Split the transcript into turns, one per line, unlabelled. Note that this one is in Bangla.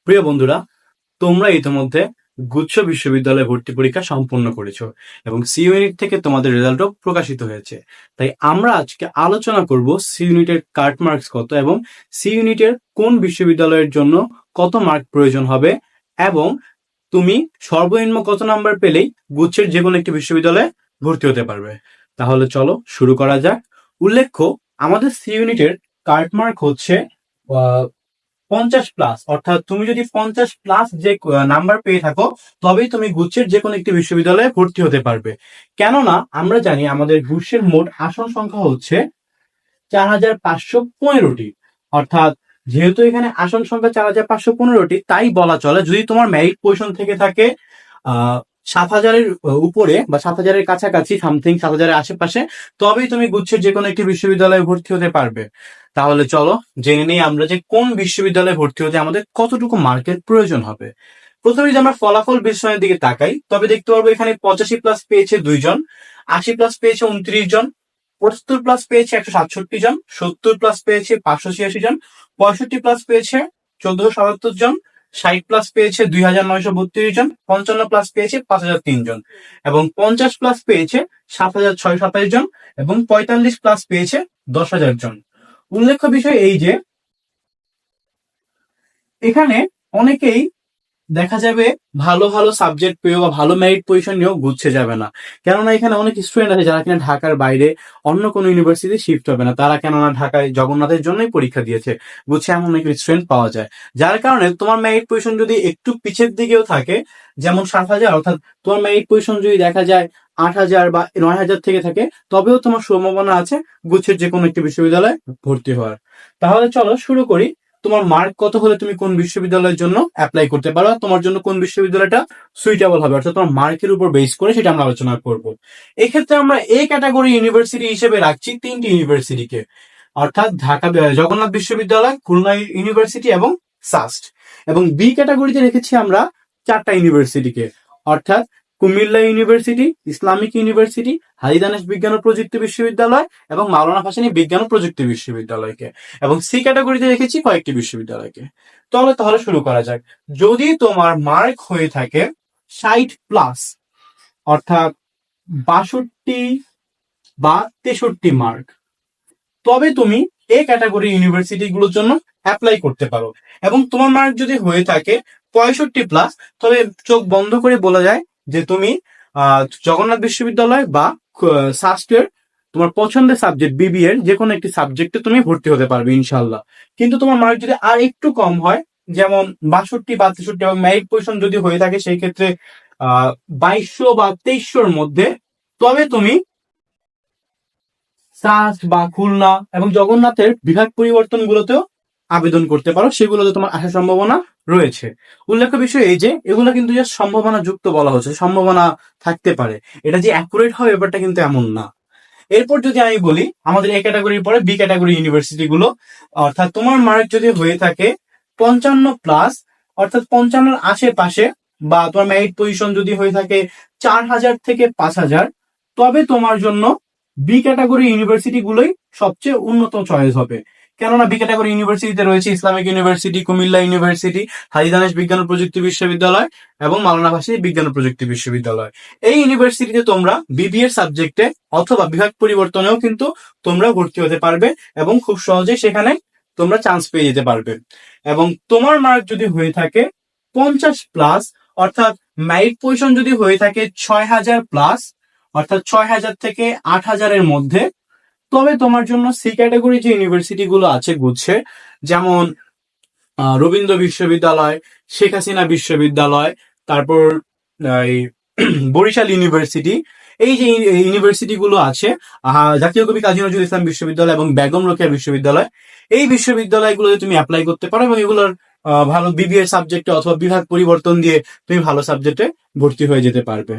প্রিয় বন্ধুরা, তোমরা ইতিমধ্যে গুচ্ছ বিশ্ববিদ্যালয়ে ভর্তি পরীক্ষা সম্পন্ন করেছো এবং সি ইউনিট থেকে তোমাদের রেজাল্টও প্রকাশিত হয়েছে। তাই আমরা আজকে আলোচনা করব সি ইউনিটের কাট মার্কস কত এবং সি ইউনিটের কোন বিশ্ববিদ্যালয়ের জন্য কত মার্ক প্রয়োজন হবে এবং তুমি সর্বনিম্ন কত নাম্বার পেলেই গুচ্ছের যে কোনো একটি বিশ্ববিদ্যালয়ে ভর্তি হতে পারবে। তাহলে চলো শুরু করা যাক। উল্লেখ্য, আমাদের সি ইউনিটের কাট মার্ক হচ্ছে 50+, অর্থাৎ তুমি যদি 50+ যে নাম্বার পেয়ে থাকো তবেই তুমি গুচ্ছের যে কোনো একটি বিশ্ববিদ্যালয়ে ভর্তি হতে পারবে। কেননা আমরা জানি আমাদের গুচ্ছের মোট আসন সংখ্যা হচ্ছে 4515টি। অর্থাৎ যেহেতু এখানে আসন সংখ্যা 4515টি, তাই বলা চলে যদি তোমার মেরিট পজিশন থেকে থাকে 7,000-এর উপরে বা 7,000-এর কাছাকাছি, সামথিং 7,000-এর আশেপাশে, তবেই তুমি গুচ্ছের যে কোনো একটি বিশ্ববিদ্যালয়ে ভর্তি হতে পারবে। তাহলে চলো জেনে নেই আমরা যে কোন বিশ্ববিদ্যালয়ে ভর্তি হতে আমাদের কতটুকু মার্কের প্রয়োজন হবে। প্রথমে যদি আমরা ফলাফল বিশ্লেষণের দিকে তাকাই তবে দেখতে পারবো এখানে 85+ পেয়েছে 2 জন, 80+ পেয়েছে 29 জন, 75+ পেয়েছে 167 জন, 70+ পেয়েছে 586 জন, 65+ পেয়েছে 1477 জন, 60+ পেয়েছে 2932 জন, 55+ পেয়েছে 5003 জন এবং 50+ পেয়েছে 7627 জন এবং 45+ পেয়েছে 10,000 জন। উল্লেখ্য বিষয় এই যে এখানে অনেকেই দেখা যাবে ভালো ভালো সাবজেক্ট পেয়েও বা ভালো মেরিট পজিশন নিয়েও গুচ্ছে যাবে না। কেননা এখানে অনেক স্টুডেন্ট আছে যারা কিনা ঢাকার বাইরে অন্য কোনো ইউনিভার্সিটি শিফট হবে না, তারা কেননা ঢাকায় জগন্নাথের জন্যই পরীক্ষা দিয়েছে, গুচ্ছে এমন অনেক স্টুডেন্ট পাওয়া যায়। যার কারণে তোমার মেরিট পজিশন যদি একটু পিছের দিকেও থাকে, যেমন 7,000, অর্থাৎ তোমার মেরিট পজিশন যদি দেখা যায় 8,000 বা 9,000 থেকে থাকে, তবেও তোমার সম্ভাবনা আছে গুচ্ছের যে কোনো একটি বিশ্ববিদ্যালয়ে ভর্তি হওয়ার। তাহলে চলো শুরু করি। তোমার মার্ক কত হলে তুমি কোন বিশ্ববিদ্যালয়ের জন্য অ্যাপ্লাই করতে পারো, তোমার জন্য কোন বিশ্ববিদ্যালয়টা সুইটেবল হবে, অর্থাৎ তোমার মার্কের উপর বেস করে সেটা আমরা আলোচনা করব। এক্ষেত্রে আমরা এ ক্যাটাগরি ইউনিভার্সিটি হিসেবে রাখছি 3টি ইউনিভার্সিটিকে, অর্থাৎ ঢাকা জগন্নাথ বিশ্ববিদ্যালয়, খুলনা ইউনিভার্সিটি এবং সাস্ট। এবং বি ক্যাটাগরিতে রেখেছি আমরা 4টা ইউনিভার্সিটিকে, অর্থাৎ কুমিল্লা ইউনিভার্সিটি, ইসলামিক ইউনিভার্সিটি, হাজী দানেশ বিজ্ঞান ও প্রযুক্তি বিশ্ববিদ্যালয় এবং মাওলানা ভাসানী বিজ্ঞান ও প্রযুক্তি বিশ্ববিদ্যালয়কে। এবং সি ক্যাটাগরিতে রেখেছি কয়েকটি বিশ্ববিদ্যালয়কে। তাহলে শুরু করা যাক। যদি তোমার মার্ক হয়ে থাকে 60+, অর্থাৎ 62 বা 63 মার্ক, তবে তুমি এ ক্যাটাগরি ইউনিভার্সিটি গুলোর জন্য অ্যাপ্লাই করতে পারো। এবং তোমার মার্ক যদি হয়ে থাকে 65+, তবে চোখ বন্ধ করে বলা যায় যে তুমি জগন্নাথ বিশ্ববিদ্যালয় বা সাস্টের তোমার পছন্দের সাবজেক্ট বিবি এর যে কোনো একটি সাবজেক্টে তুমি ভর্তি হতে পারবে ইনশাল্লাহ। কিন্তু তোমার মার্ক যদি আর একটু কম হয়, যেমন 62 বা 63, এবং মেরিট পজিশন যদি হয়ে থাকে সেই ক্ষেত্রে 2200 বা 2300-র মধ্যে, তবে তুমি সাস্ট বা খুলনা এবং জগন্নাথের বিভাগ পরিবর্তন গুলোতেও আবেদন করতে পারো, সেগুলোতে তোমার আসার সম্ভাবনা রয়েছে। উল্লেখ্য বিষয় এই যে এগুলো কিন্তু জাস্ট সম্ভাবনা যুক্ত বলা হচ্ছে, সম্ভাবনা থাকতে পারে, এটা যে অ্যাকুরেট হয় ব্যাপারটা কিন্তু এমন না। এরপর যদি আমি বলি আমাদের এ ক্যাটাগরির পরে বি ক্যাটাগরি ইউনিভার্সিটি গুলো, অর্থাৎ তোমার মার্ক যদি হয়ে থাকে 55+, অর্থাৎ 55-র আশেপাশে, বা তোমার মেরিট পজিশন যদি হয়ে থাকে 4,000 থেকে 5,000, তবে তোমার জন্য বি ক্যাটাগরি ইউনিভার্সিটি গুলোই সবচেয়ে উন্নত চয়েস হবে। কেননা বি ক্যাটাগরি ইউনিভার্সিটিতে রয়েছে ইসলামিক ইউনিভার্সিটি, কুমিল্লা ইউনিভার্সিটি, হাজী দানেশ বিজ্ঞান ও প্রযুক্তি বিশ্ববিদ্যালয় এবং মাওলানা ভাসানী বিজ্ঞান ও প্রযুক্তি বিশ্ববিদ্যালয়। এই ইউনিভার্সিটিতে তোমরা বিবিএ সাবজেক্টে অথবা বিভাগ পরিবর্তনেও কিন্তু তোমরা ভর্তি হতে পারবে এবং খুব সহজে সেখানে তোমরা চান্স পেয়ে যেতে পারবে। এবং তোমার মার্ক যদি হয়ে থাকে 50+, অর্থাৎ মেরিট পজিশন যদি হয়ে থাকে 6,000+, অর্থাৎ 6,000 থেকে 8,000-এর মধ্যে, তবে তোমার জন্য সি ক্যাটাগরি যে ইউনিভার্সিটি গুলো আছে গুচ্ছে, যেমন রবীন্দ্র বিশ্ববিদ্যালয়, শেখ হাসিনা বিশ্ববিদ্যালয়, তারপর এই বরিশাল ইউনিভার্সিটি, এই যে ইউনিভার্সিটি গুলো আছে, জাতীয় কবি কাজী নজরুল ইসলাম বিশ্ববিদ্যালয় এবং বেগম রোকেয়া বিশ্ববিদ্যালয়, এই বিশ্ববিদ্যালয়গুলোতে তুমি অ্যাপ্লাই করতে পারো এবং এগুলোর ভালো বিবিএ সাবজেক্টে অথবা বিভাগ পরিবর্তন দিয়ে তুমি ভালো সাবজেক্টে ভর্তি হয়ে যেতে পারবে।